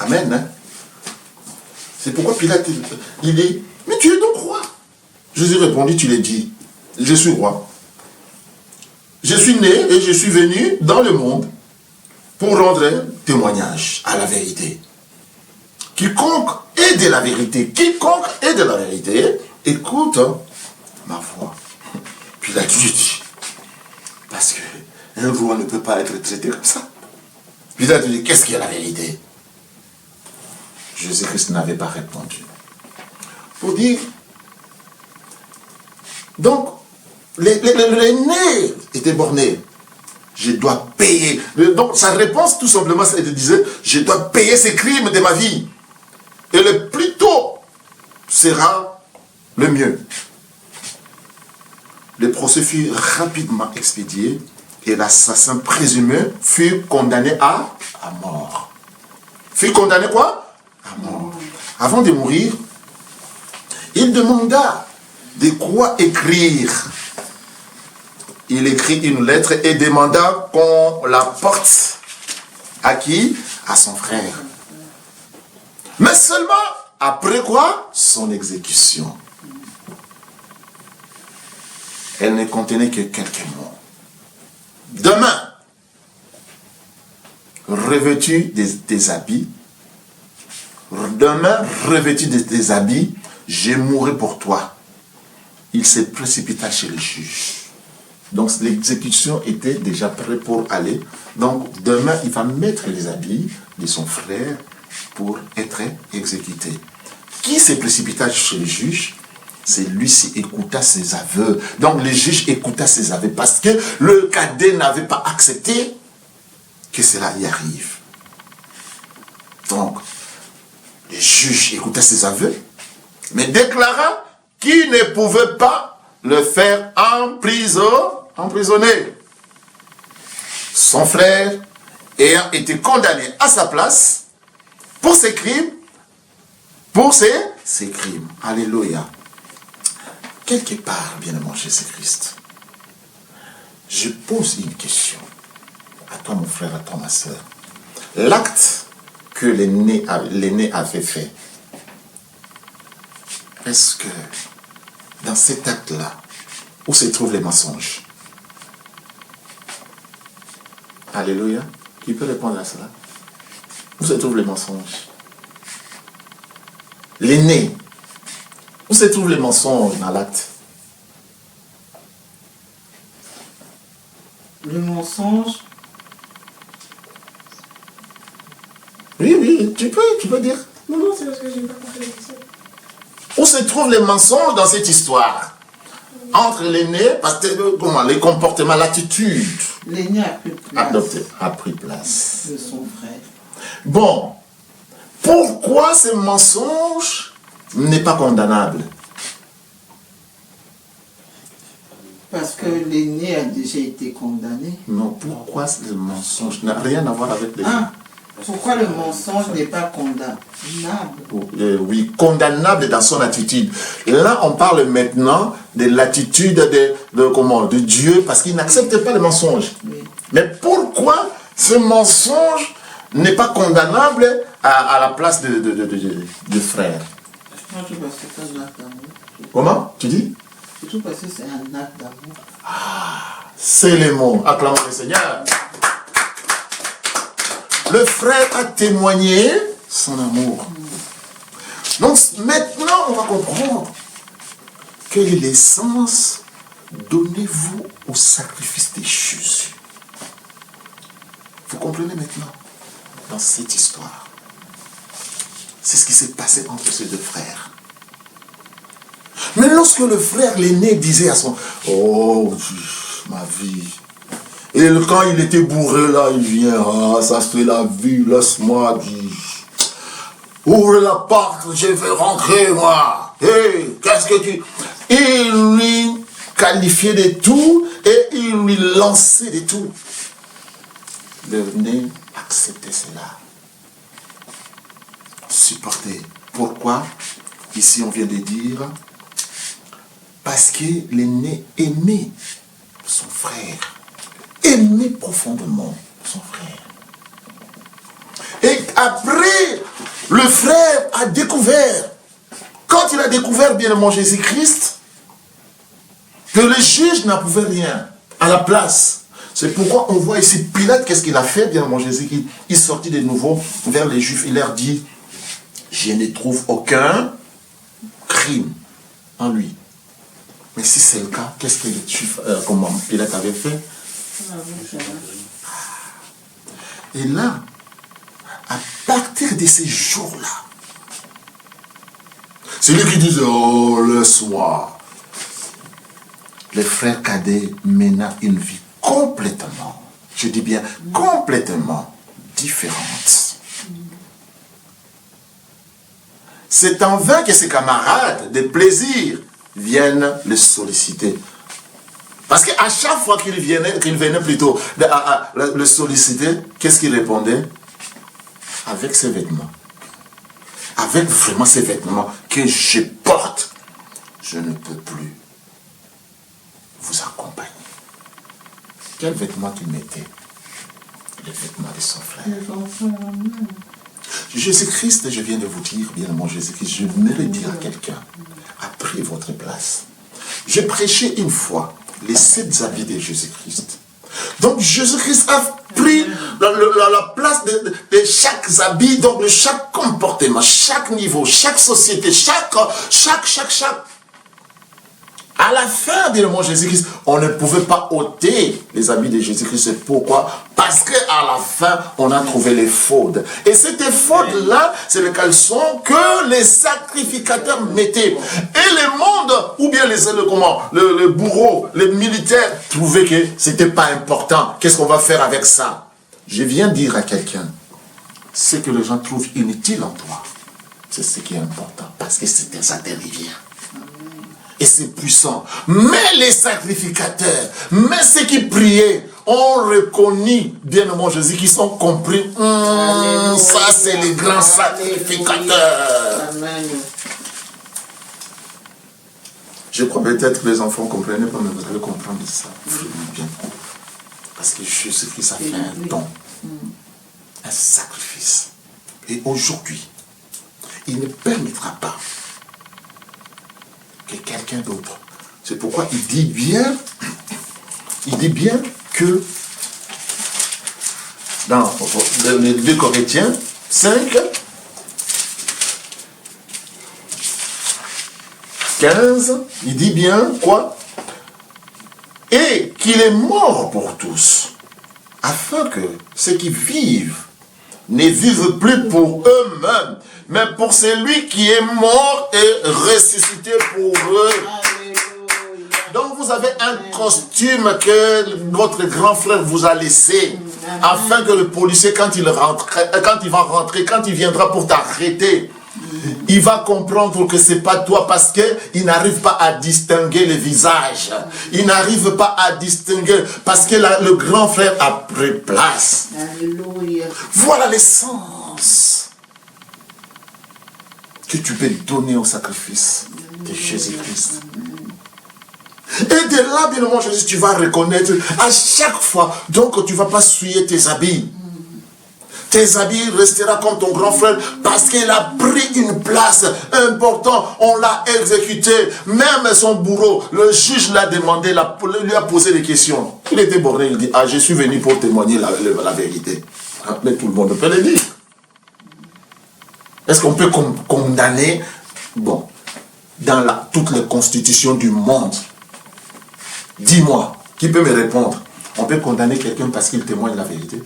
Amen. Hein? C'est pourquoi Pilate, il dit, mais tu es donc roi. Jésus répondit, tu l'as dit, je suis roi. Je suis né et je suis venu dans le monde pour rendre témoignage à la vérité. Quiconque est de la vérité, écoute ma voix. Pilate lui dit, parce qu'un roi ne peut pas être traité comme ça. Pilate lui dit, qu'est-ce qui est la vérité? Jésus-Christ n'avait pas répondu. Pour dire, donc, les nez étaient bornés. Je dois payer. Donc, sa réponse, tout simplement, c'est de dire, je dois payer ces crimes de ma vie. Et le plus tôt sera le mieux. Le procès fut rapidement expédié et l'assassin présumé fut condamné à mort. Fut condamné quoi? À mort. Avant de mourir, il demanda de quoi écrire. Il écrit une lettre et demanda qu'on la porte. À qui? À son frère. Mais seulement après quoi? Son exécution. Elle ne contenait que quelques mots. Demain, revêtu des habits, je mourrai pour toi. Il se précipita chez le juge. Donc l'exécution était déjà prête pour aller. Donc demain, il va mettre les habits de son frère pour être exécuté. Qui se précipita chez le juge? C'est lui-ci écouta ses aveux. Donc le juge écouta ses aveux parce que le cadet n'avait pas accepté que cela y arrive. Donc, le juge écouta ses aveux, mais déclara qu'il ne pouvait pas le faire emprisonner. Son frère ayant été condamné à sa place pour ses crimes, ses crimes. Alléluia. Quelque part, bien-aimé Jésus-Christ, je pose une question à toi, mon frère, à toi, ma soeur. L'acte que l'aîné avait fait, est-ce que dans cet acte-là, où se trouvent les mensonges? Alléluia. Qui peut répondre à cela? Où se trouvent les mensonges? L'aîné. Où se trouvent les mensonges dans l'acte? Le mensonge. Oui, tu peux dire. Non, c'est parce que je n'ai pas compris la question. Où se trouvent les mensonges dans cette histoire? Entre l'aîné, parce que comment, les comportements, l'attitude. L'aîné a pris place. Adopté, a pris place. De son frère. Bon, pourquoi ce mensonge n'est pas condamnable? Parce que l'aîné a déjà été condamné. Non, pourquoi ce mensonge n'a rien à voir avec les... Pourquoi le mensonge n'est pas condamnable? Oui, condamnable dans son attitude. Là, on parle maintenant de l'attitude de Dieu, parce qu'il n'accepte pas le mensonge. Oui. Mais pourquoi ce mensonge n'est pas condamnable à la place de frère? Je pense que c'est un acte d'amour. Comment? Tu dis? Surtout parce que c'est un acte d'amour. Ah, c'est les mots. Acclamons le Seigneur. Le frère a témoigné son amour. Donc maintenant, on va comprendre quel est l'essence. Donnez-vous au sacrifice de Jésus. Vous comprenez maintenant? Dans cette histoire, c'est ce qui s'est passé entre ces deux frères. Mais lorsque le frère l'aîné disait à son... Oh, ma vie... Et quand il était bourré là, il vient, ah, ça c'est la vie, laisse-moi dire. Ouvre la porte, je vais rentrer moi. Hey, qu'est-ce que tu... Il lui qualifiait de tout et il lui lançait de tout. Le nez acceptait cela. Supporter. Pourquoi? Ici on vient de dire, parce que l'aîné aimait son frère. Aimer profondément son frère. Et Après, le frère a découvert, quand il a découvert bien mon Jésus-Christ, que le juge n'en pouvait rien à la place. C'est pourquoi on voit ici Pilate, qu'est-ce qu'il a fait, bien mon Jésus-Christ. Il sortit de nouveau vers les Juifs, il leur dit, je ne trouve aucun crime en lui. Mais si c'est le cas, qu'est-ce que les Juifs, comment Pilate avait fait? Et là, à partir de ces jours-là, celui qui disait, oh, le soir, les frères cadets mena une vie complètement, je dis bien complètement différente. C'est en vain que ses camarades de plaisir viennent le solliciter. Parce qu'à chaque fois qu'il venait plutôt le solliciter, qu'est-ce qu'il répondait? Avec ses vêtements. Avec vraiment ces vêtements que je porte, je ne peux plus vous accompagner. Quels vêtements qu'il mettait? Les vêtements de son frère. Jésus-Christ, je viens de vous dire, bien mon Jésus-Christ, je voudrais dire à quelqu'un, a pris votre place. J'ai prêché une fois les 7 habits de Jésus-Christ. Donc Jésus-Christ a pris la place de chaque habit, donc de chaque comportement, chaque niveau, chaque société, chaque. À la fin de mon Jésus-Christ, on ne pouvait pas ôter les habits de Jésus-Christ. C'est pourquoi? Parce qu'à la fin, on a trouvé les fautes. Et cette faute-là, c'est le caleçon que les sacrificateurs mettaient. Et le monde, ou bien le bourreau, les militaires, trouvaient que ce n'était pas important. Qu'est-ce qu'on va faire avec ça? Je viens dire à quelqu'un, ce que les gens trouvent inutile en toi, c'est ce qui est important. Parce que ça te revient. Et c'est puissant. Mais les sacrificateurs, mais ceux qui priaient, ont reconnu, bien mon Jésus, qui sont compris. Ça, c'est les grands sacrificateurs. Amen. Je crois peut-être que les enfants ne comprenaient pas, mais vous allez comprendre ça bien. Parce que Jésus-Christ a fait un don, un sacrifice. Et aujourd'hui, il ne permettra pas que quelqu'un d'autre. C'est pourquoi il dit bien que dans les 2 Corinthiens 5, 15, il dit bien quoi? Et qu'il est mort pour tous, afin que ceux qui vivent ne vivent plus pour eux-mêmes, mais pour celui qui est mort et ressuscité pour eux. Donc vous avez un costume que votre grand frère vous a laissé, afin que le policier, quand il viendra pour t'arrêter, il va comprendre que c'est pas toi, parce qu'il n'arrive pas à distinguer les visages. Il n'arrive pas à distinguer parce que le grand frère a pris place. Alléluia. Voilà l'essence que tu peux donner au sacrifice de Jésus-Christ. Et de là, bien évidemment, Jésus, tu vas reconnaître à chaque fois, donc tu ne vas pas souiller tes habits. Tes habits resteront comme ton grand frère parce qu'il a pris une place importante. On l'a exécuté. Même son bourreau, le juge l'a demandé, lui a posé des questions. Il était borné, il dit, ah, je suis venu pour témoigner la vérité. Mais tout le monde peut le dire. Est-ce qu'on peut condamner, bon, dans toutes les constitutions du monde? Dis-moi, qui peut me répondre? On peut condamner quelqu'un parce qu'il témoigne la vérité?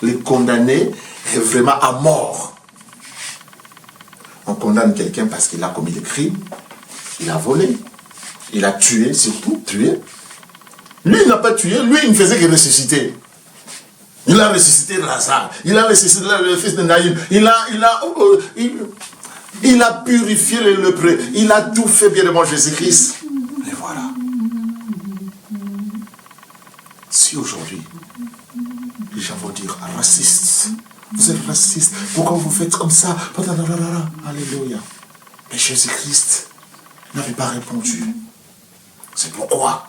Les condamner est vraiment à mort. On condamne quelqu'un parce qu'il a commis des crimes, il a volé, il a tué, surtout tué. Lui, il n'a pas tué, lui, il ne faisait que ressusciter. Il a ressuscité Lazare, il a ressuscité le fils de Naïm, il a purifié les lépreux, il a tout fait bien devant Jésus-Christ. Et voilà. Si aujourd'hui, les gens vont dire, raciste, vous êtes raciste, pourquoi vous faites comme ça? Alléluia. Mais Jésus-Christ n'avait pas répondu. C'est pourquoi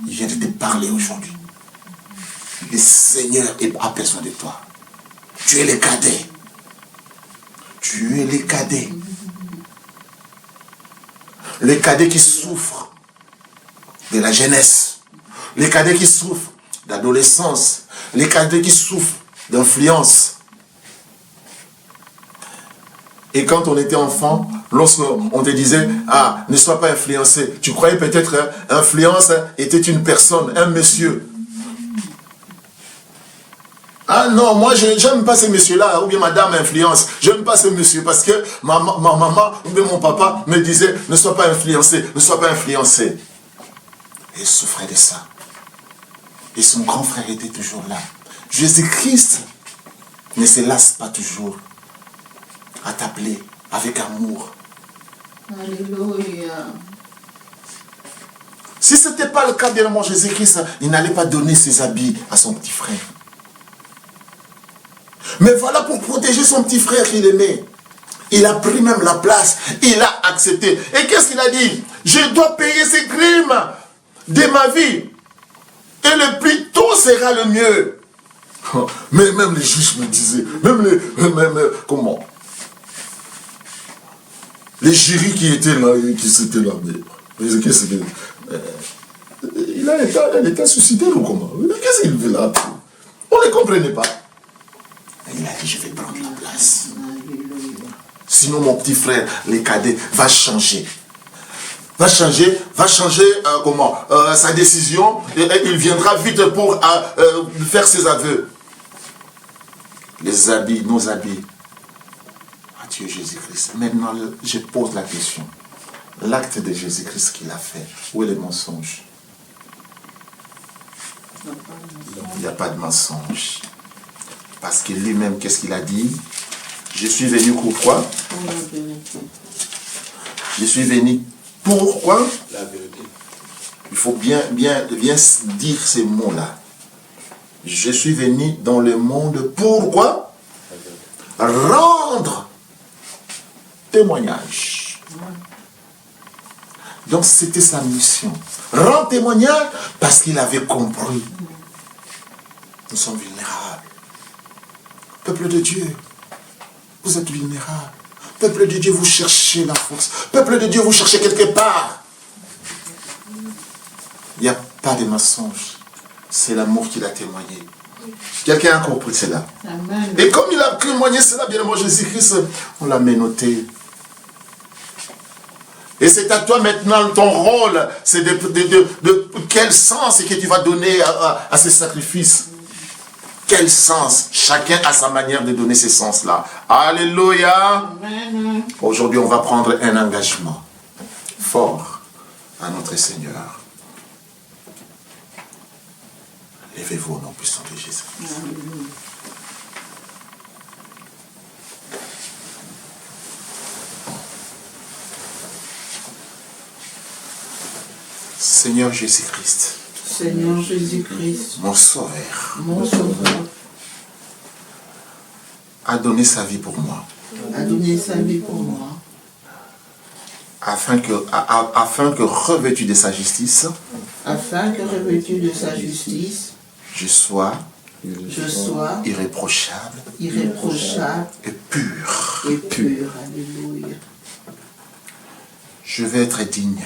il vient de te parler aujourd'hui. le Seigneur a besoin de toi. Tu es le cadet. Tu es le cadet. Le cadet qui souffre de la jeunesse. Le cadet qui souffre d'adolescence. Le cadet qui souffre d'influence. Et quand on était enfant, lorsqu'on te disait, ah, ne sois pas influencé. Tu croyais peut-être influence était une personne, un monsieur. Ah non, moi je n'aime pas ce monsieur-là, ou bien madame influence. Je n'aime pas ce monsieur parce que ma maman ou bien mon papa me disait, ne sois pas influencé, ne sois pas influencé. Et il souffrait de ça. Et son grand frère était toujours là. Jésus-Christ ne se lasse pas toujours à t'appeler avec amour. Alléluia. Si ce n'était pas le cas, bien évidemment, Jésus-Christ, il n'allait pas donner ses habits à son petit frère. Mais voilà, pour protéger son petit frère qu'il aimait. Il a pris même la place. Il a accepté. Et qu'est-ce qu'il a dit? Je dois payer ces crimes de ma vie. Et le plus tôt sera le mieux. Mais même les juges me disaient, comment? Les jurys qui étaient là, qui s'étaient là, il a été suscité ou comment? Qu'est-ce qu'il veut là? On ne comprenait pas. Il a dit, je vais prendre la place. Sinon, mon petit frère, les cadets, va changer. Va changer sa décision. Et il viendra vite pour faire ses aveux. Les habits, nos habits. Adieu Jésus-Christ. Maintenant, je pose la question. L'acte de Jésus-Christ qu'il a fait, où est le mensonge? Il n'y a pas de mensonge. Parce que lui-même, qu'est-ce qu'il a dit? Je suis venu pourquoi? Je suis venu pourquoi? La vérité. Il faut bien dire ces mots-là. Je suis venu dans le monde pourquoi? Rendre témoignage. Donc c'était sa mission. Rendre témoignage parce qu'il avait compris. Nous sommes vulnérables. Peuple de Dieu, vous êtes vulnérables. Peuple de Dieu, vous cherchez la force. Peuple de Dieu, vous cherchez quelque part. Il n'y a pas de mensonge. C'est l'amour qu'il a témoigné. Quelqu'un a compris cela. Amen. Et comme il a témoigné cela, bien évidemment, Jésus-Christ, on l'a menotté. Et c'est à toi maintenant, ton rôle, c'est de quel sens que tu vas donner à ces sacrifices. Quel sens? Chacun a sa manière de donner ces sens-là. Alléluia. Amen. Aujourd'hui, on va prendre un engagement fort à notre Seigneur. Levez-vous au nom puissant de Jésus. Seigneur Jésus-Christ, Seigneur Jésus-Christ, mon sauveur, mon sauveur, a donné sa vie pour moi, a donné sa vie pour moi, afin que revêtu de sa justice, afin que revêtu de sa justice, je sois irréprochable et pur. et pur. Alléluia. Je vais être digne